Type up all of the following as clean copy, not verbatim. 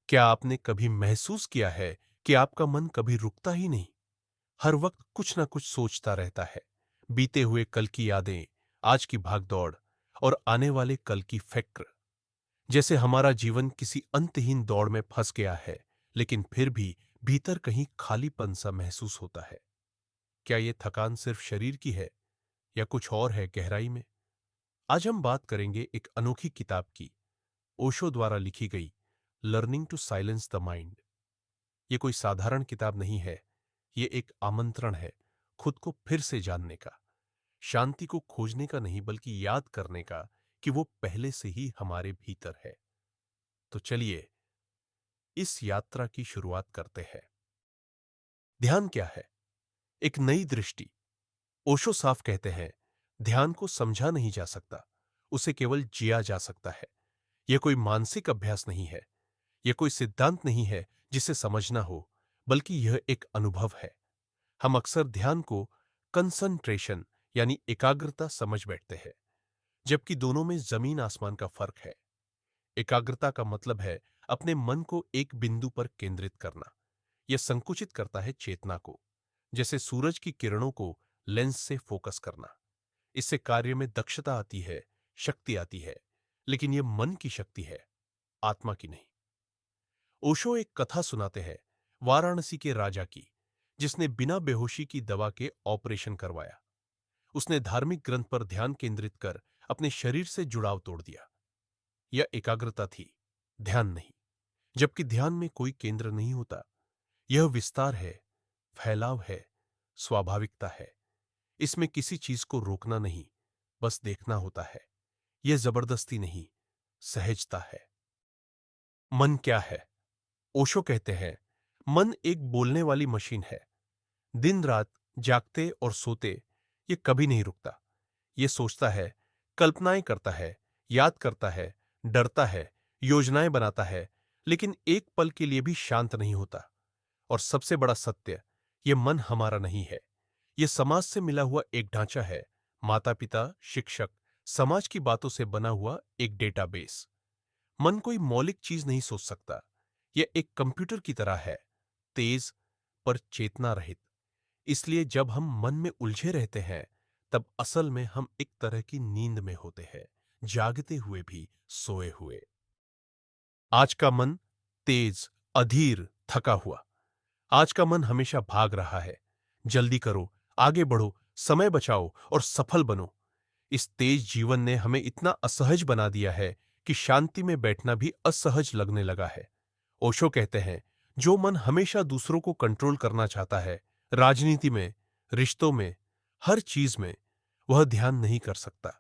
क्या आपने कभी महसूस किया है कि आपका मन कभी रुकता ही नहीं? हर वक्त कुछ ना कुछ सोचता रहता है। बीते हुए कल की यादें, आज की भागदौड़ और आने वाले कल की फिक्र। जैसे हमारा जीवन किसी अंतहीन दौड़ में फंस गया है, लेकिन फिर भी भीतर कहीं खालीपन सा महसूस होता है। क्या ये थकान सिर्फ शरीर की है या कुछ और है गहराई में? आज हम बात करेंगे एक अनोखी किताब की, ओशो द्वारा लिखी गई learning to silence the mind. ये कोई साधारण किताब नहीं है। ये एक आमंत्रण है खुद को फिर से जानने का, शांति को खोजने का नहीं बल्कि याद करने का कि वो पहले से ही हमारे भीतर है। तो चलिए इस यात्रा की शुरुआत करते हैं। ध्यान क्या है? एक नई दृष्टि। ओशो साफ कहते हैं, ध्यान को समझा नहीं जा सकता, उसे केवल जिया जा सकता है। यह कोई मानसिक अभ्यास नहीं है, यह कोई सिद्धांत नहीं है जिसे समझना हो, बल्कि यह एक अनुभव है। हम अक्सर ध्यान को कंसंट्रेशन यानी एकाग्रता समझ बैठते हैं, जबकि दोनों में जमीन आसमान का फर्क है। एकाग्रता का मतलब है अपने मन को एक बिंदु पर केंद्रित करना। यह संकुचित करता है चेतना को, जैसे सूरज की किरणों को लेंस से फोकस करना। इससे कार्य में दक्षता आती है, शक्ति आती है, लेकिन यह मन की शक्ति है, आत्मा की नहीं। ओशो एक कथा सुनाते हैं वाराणसी के राजा की, जिसने बिना बेहोशी की दवा के ऑपरेशन करवाया। उसने धार्मिक ग्रंथ पर ध्यान केंद्रित कर अपने शरीर से जुड़ाव तोड़ दिया। यह एकाग्रता थी, ध्यान नहीं। जबकि ध्यान में कोई केंद्र नहीं होता। यह विस्तार है, फैलाव है, स्वाभाविकता है। इसमें किसी चीज को रोकना नहीं, बस देखना होता है। यह जबरदस्ती नहीं, सहजता है। मन क्या है? ओशो कहते हैं, मन एक बोलने वाली मशीन है। दिन रात जागते और सोते ये कभी नहीं रुकता। ये सोचता है, कल्पनाएं करता है, याद करता है, डरता है, योजनाएं बनाता है, लेकिन एक पल के लिए भी शांत नहीं होता। और सबसे बड़ा सत्य, ये मन हमारा नहीं है। ये समाज से मिला हुआ एक ढांचा है, माता पिता, शिक्षक, समाज की बातों से बना हुआ एक डेटाबेस। मन कोई मौलिक चीज नहीं सोच सकता। यह एक कंप्यूटर की तरह है, तेज पर चेतना रहित। इसलिए जब हम मन में उलझे रहते हैं, तब असल में हम एक तरह की नींद में होते हैं, जागते हुए भी सोए हुए। आज का मन तेज, अधीर, थका हुआ। आज का मन हमेशा भाग रहा है। जल्दी करो, आगे बढ़ो, समय बचाओ और सफल बनो। इस तेज जीवन ने हमें इतना असहज बना दिया है कि शांति में बैठना भी असहज लगने लगा है। ओशो कहते हैं, जो मन हमेशा दूसरों को कंट्रोल करना चाहता है, राजनीति में, रिश्तों में, हर चीज में, वह ध्यान नहीं कर सकता।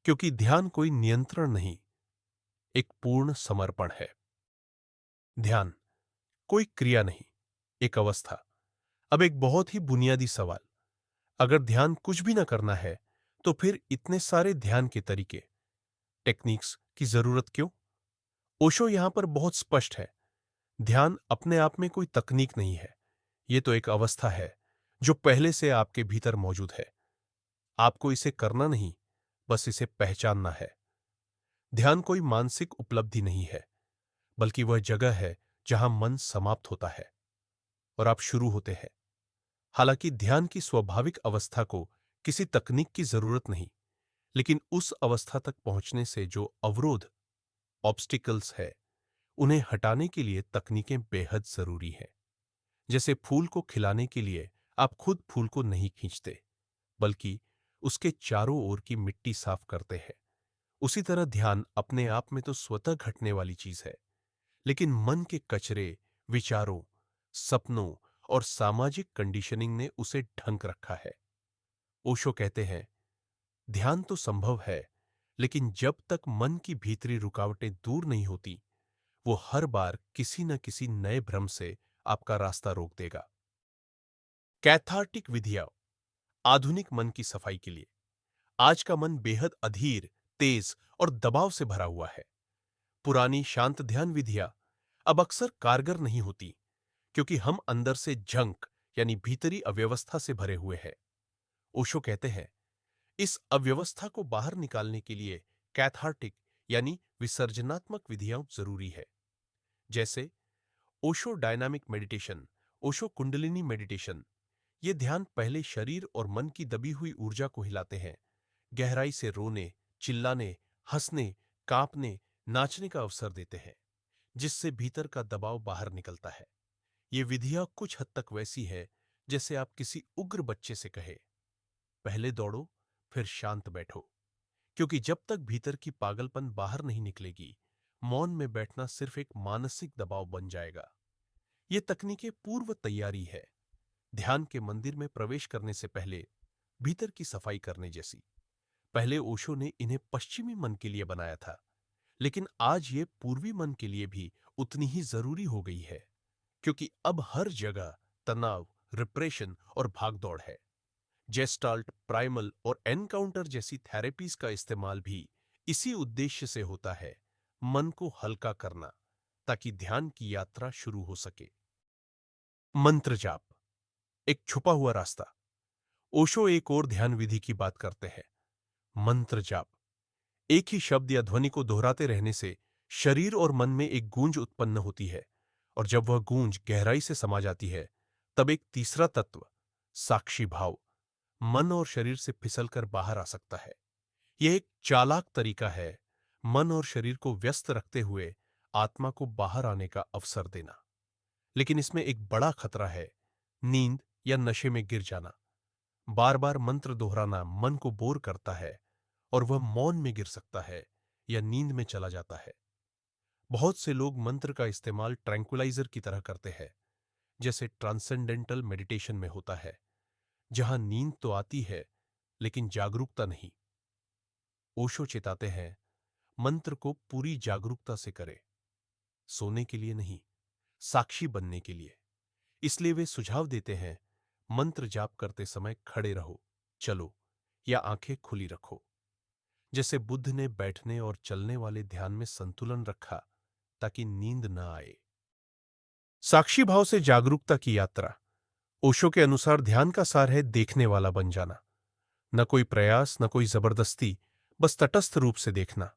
क्योंकि ध्यान कोई नियंत्रण नहीं, एक पूर्ण समर्पण है। ध्यान कोई क्रिया नहीं, एक अवस्था। अब एक बहुत ही बुनियादी सवाल, अगर ध्यान कुछ भी ना करना है, तो फिर इतने सारे ध्यान के तरीके, टेक्निक्स की जरूरत क्यों? ओशो यहां पर बहुत स्पष्ट है। ध्यान अपने आप में कोई तकनीक नहीं है। यह तो एक अवस्था है जो पहले से आपके भीतर मौजूद है। आपको इसे करना नहीं, बस इसे पहचानना है। ध्यान कोई मानसिक उपलब्धि नहीं है, बल्कि वह जगह है जहां मन समाप्त होता है और आप शुरू होते हैं। हालांकि ध्यान की स्वाभाविक अवस्था को किसी तकनीक की जरूरत नहीं, लेकिन उस अवस्था तक पहुंचने से जो अवरोध, ऑब्स्टिकल्स है, उन्हें हटाने के लिए तकनीकें बेहद जरूरी हैं। जैसे फूल को खिलाने के लिए आप खुद फूल को नहीं खींचते, बल्कि उसके चारों ओर की मिट्टी साफ करते हैं। उसी तरह ध्यान अपने आप में तो स्वतः घटने वाली चीज है, लेकिन मन के कचरे, विचारों, सपनों और सामाजिक कंडीशनिंग ने उसे ढंक रखा है। ओशो कहते हैं, ध्यान तो संभव है, लेकिन जब तक मन की भीतरी रुकावटें दूर नहीं होती, वो हर बार किसी न किसी नए भ्रम से आपका रास्ता रोक देगा। कैथार्टिक विधियां आधुनिक मन की सफाई के लिए। आज का मन बेहद अधीर, तेज और दबाव से भरा हुआ है। पुरानी शांत ध्यान विधियां अब अक्सर कारगर नहीं होती, क्योंकि हम अंदर से जंक यानी भीतरी अव्यवस्था से भरे हुए हैं। ओशो कहते हैं, इस अव्यवस्था को बाहर निकालने के लिए कैथार्टिक यानी विसर्जनात्मक विधियां जरूरी है। जैसे Osho dynamic meditation, Osho kundalini meditation. ये ध्यान पहले शरीर और मन की दबी हुई ऊर्जा को हिलाते हैं, गहराई से रोने, चिल्लाने, हंसने, कांपने, नाचने का अवसर देते हैं, जिससे भीतर का दबाव बाहर निकलता है। ये विधियां कुछ हद तक वैसी है जैसे आप किसी उग्र बच्चे से कहे, पहले दौड़ो, फिर शांत बैठो। क्योंकि जब तक भीतर की पागलपन बाहर नहीं निकलेगी, मौन में बैठना सिर्फ एक मानसिक दबाव बन जाएगा। ये तकनीकें पूर्व तैयारी है, ध्यान के मंदिर में प्रवेश करने से पहले भीतर की सफाई करने जैसी। पहले ओशो ने इन्हें पश्चिमी मन के लिए बनाया था, लेकिन आज ये पूर्वी मन के लिए भी उतनी ही जरूरी हो गई है, क्योंकि अब हर जगह तनाव, रिप्रेशन और भागदौड़ है। जेस्टाल्ट, प्राइमल और एनकाउंटर जैसी थेरेपीज का इस्तेमाल भी इसी उद्देश्य से होता है, मन को हल्का करना, ताकि ध्यान की यात्रा शुरू हो सके। मंत्र जाप, एक छुपा हुआ रास्ता। ओशो एक और ध्यान विधि की बात करते हैं, मंत्र जाप। एक ही शब्द या ध्वनि को दोहराते रहने से शरीर और मन में एक गूंज उत्पन्न होती है, और जब वह गूंज गहराई से समा जाती है, तब एक तीसरा तत्व, साक्षी भाव, मन और शरीर से फिसलकर बाहर आ सकता है। यह एक चालाक तरीका है, मन और शरीर को व्यस्त रखते हुए आत्मा को बाहर आने का अवसर देना। लेकिन इसमें एक बड़ा खतरा है, नींद या नशे में गिर जाना। बार बार मंत्र दोहराना मन को बोर करता है और वह मौन में गिर सकता है या नींद में चला जाता है। बहुत से लोग मंत्र का इस्तेमाल ट्रैंक्विलाइजर की तरह करते हैं, जैसे ट्रांसेंडेंटल मेडिटेशन में होता है, जहां नींद तो आती है लेकिन जागरूकता नहीं। ओशो चेताते हैं, मंत्र को पूरी जागरूकता से करें, सोने के लिए नहीं, साक्षी बनने के लिए। इसलिए वे सुझाव देते हैं, मंत्र जाप करते समय खड़े रहो, चलो या आंखें खुली रखो। जैसे बुद्ध ने बैठने और चलने वाले ध्यान में संतुलन रखा, ताकि नींद न आए। साक्षी भाव से जागरूकता की यात्रा। ओशो के अनुसार ध्यान का सार है देखने वाला बन जाना। न कोई प्रयास, न कोई जबरदस्ती, बस तटस्थ रूप से देखना।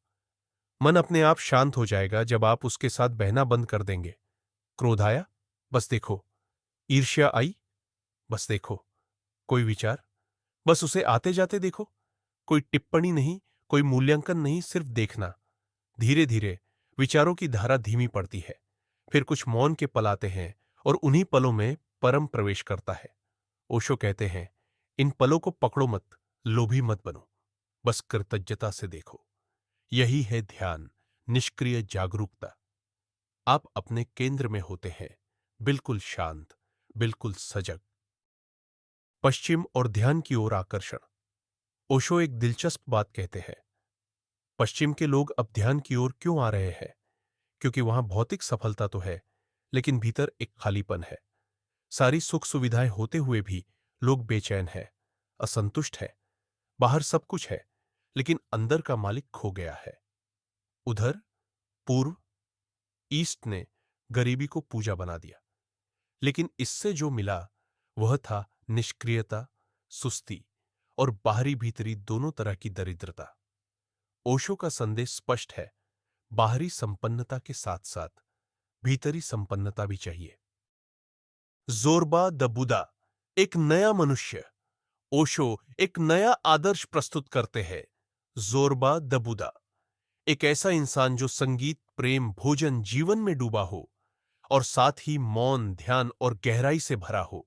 मन अपने आप शांत हो जाएगा जब आप उसके साथ बहना बंद कर देंगे। क्रोध आया, बस देखो। ईर्ष्या आई, बस देखो। कोई विचार, बस उसे आते जाते देखो। कोई टिप्पणी नहीं, कोई मूल्यांकन नहीं, सिर्फ देखना। धीरे धीरे विचारों की धारा धीमी पड़ती है, फिर कुछ मौन के पल आते हैं और उन्हीं पलों में परम प्रवेश करता है। ओशो कहते हैं, इन पलों को पकड़ो मत, लोभी मत बनो, बस कृतज्ञता से देखो। यही है ध्यान, निष्क्रिय जागरूकता। आप अपने केंद्र में होते हैं, बिल्कुल शांत, बिल्कुल सजग। पश्चिम और ध्यान की ओर आकर्षण। ओशो एक दिलचस्प बात कहते हैं, पश्चिम के लोग अब ध्यान की ओर क्यों आ रहे हैं? क्योंकि वहां भौतिक सफलता तो है, लेकिन भीतर एक खालीपन है। सारी सुख सुविधाएं होते हुए भी लोग बेचैन हैं, असंतुष्ट हैं। बाहर सब कुछ है, लेकिन अंदर का मालिक खो गया है। उधर पूर्व, ईस्ट ने गरीबी को पूजा बना दिया, लेकिन इससे जो मिला वह था निष्क्रियता, सुस्ती और बाहरी भीतरी दोनों तरह की दरिद्रता। ओशो का संदेश स्पष्ट है, बाहरी संपन्नता के साथ साथ भीतरी संपन्नता भी चाहिए। जोरबा द बुदा, एक नया मनुष्य। ओशो एक नया आदर्श प्रस्तुत करते हैं। जोरबा द बुदा, एक ऐसा इंसान जो संगीत, प्रेम, भोजन, जीवन में डूबा हो और साथ ही मौन, ध्यान और गहराई से भरा हो।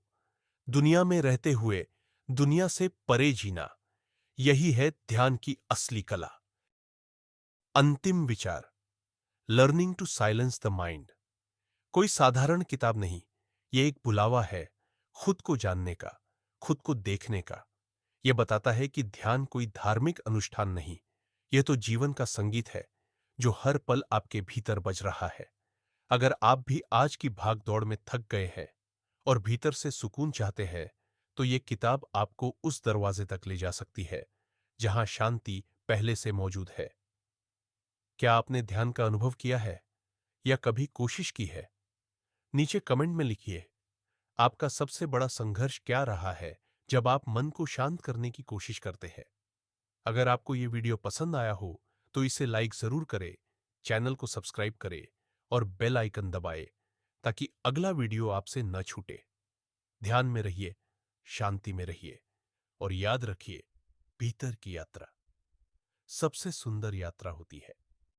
दुनिया में रहते हुए दुनिया से परे जीना, यही है ध्यान की असली कला। अंतिम विचार, learning to silence the mind. कोई साधारण किताब नहीं, यह एक बुलावा है खुद को जानने का, खुद को देखने का। यह बताता है कि ध्यान कोई धार्मिक अनुष्ठान नहीं, यह तो जीवन का संगीत है जो हर पल आपके भीतर बज रहा है। अगर आप भी आज की भाग दौड़ में थक गए हैं और भीतर से सुकून चाहते हैं, तो यह किताब आपको उस दरवाजे तक ले जा सकती है जहां शांति पहले से मौजूद है। क्या आपने ध्यान का अनुभव किया है या कभी कोशिश की है? नीचे कमेंट में लिखिए, आपका सबसे बड़ा संघर्ष क्या रहा है जब आप मन को शांत करने की कोशिश करते हैं। अगर आपको ये वीडियो पसंद आया हो तो इसे लाइक जरूर करें, चैनल को सब्सक्राइब करें और बेल आइकन दबाएं ताकि अगला वीडियो आपसे न छूटे। ध्यान में रहिए, शांति में रहिए और याद रखिए, भीतर की यात्रा सबसे सुंदर यात्रा होती है।